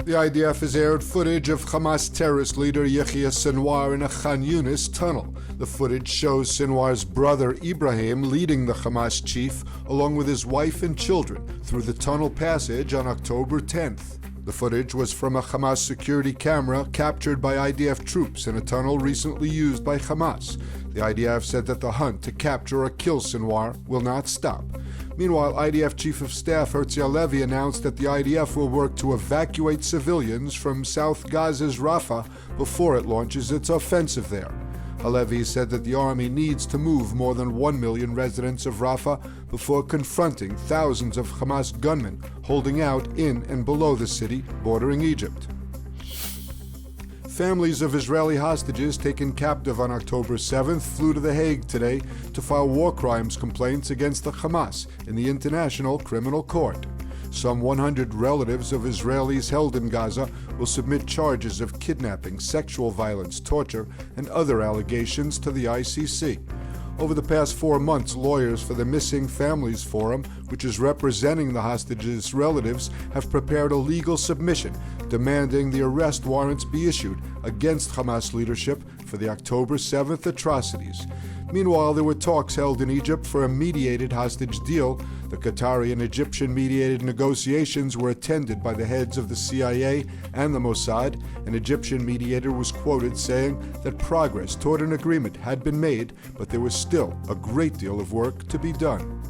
The IDF has aired footage of Hamas terrorist leader Yihya Sinwar in a Khan Younis tunnel. The footage shows Sinwar's brother Ibrahim leading the Hamas chief along with his wife and children through the tunnel passage on October 10th. The footage was from a Hamas security camera captured by IDF troops in a tunnel recently used by Hamas. The IDF said that the hunt to capture or kill Sinwar will not stop. Meanwhile, IDF Chief of Staff Herzi Halevi announced that the IDF will work to evacuate civilians from South Gaza's Rafah before it launches its offensive there. Halevi said that the army needs to move more than 1 million residents of Rafah before confronting thousands of Hamas gunmen holding out in and below the city bordering Egypt. Families of Israeli hostages taken captive on October 7th flew to The Hague today to file war crimes complaints against the Hamas in the International Criminal Court. Some 100 relatives of Israelis held in Gaza will submit charges of kidnapping, sexual violence, torture, and other allegations to the ICC. Over the past 4 months, lawyers for the Missing Families Forum, which is representing the hostages' relatives, have prepared a legal submission demanding the arrest warrants be issued against Hamas leadership for the October 7th atrocities. Meanwhile, there were talks held in Egypt for a mediated hostage deal. The Qatari and Egyptian mediated negotiations were attended by the heads of the CIA and the Mossad. An Egyptian mediator was quoted saying that progress toward an agreement had been made, but there was still a great deal of work to be done.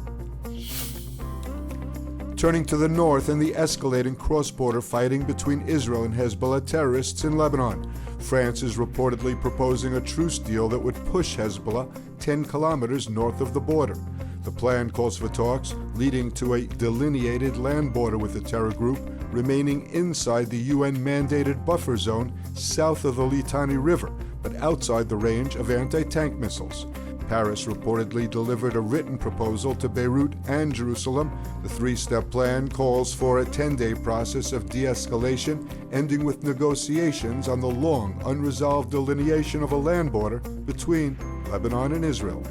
Turning to the north and the escalating cross-border fighting between Israel and Hezbollah terrorists in Lebanon. France is reportedly proposing a truce deal that would push Hezbollah 10 kilometers north of the border. The plan calls for talks leading to a delineated land border with the terror group, remaining inside the UN-mandated buffer zone south of the Litani River, but outside the range of anti-tank missiles. Paris reportedly delivered a written proposal to Beirut and Jerusalem. The three-step plan calls for a 10-day process of de-escalation, ending with negotiations on the long, unresolved delineation of a land border between Lebanon and Israel.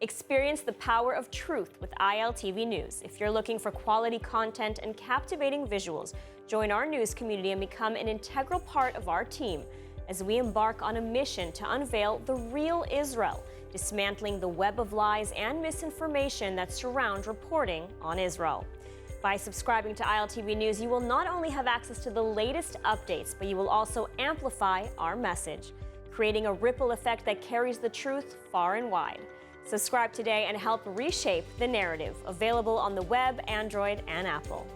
Experience the power of truth with ILTV News. If you're looking for quality content and captivating visuals, join our news community and become an integral part of our team as we embark on a mission to unveil the real Israel, dismantling the web of lies and misinformation that surround reporting on Israel. By subscribing to ILTV News, you will not only have access to the latest updates, but you will also amplify our message, creating a ripple effect that carries the truth far and wide. Subscribe today and help reshape the narrative. Available on the web, Android, and Apple.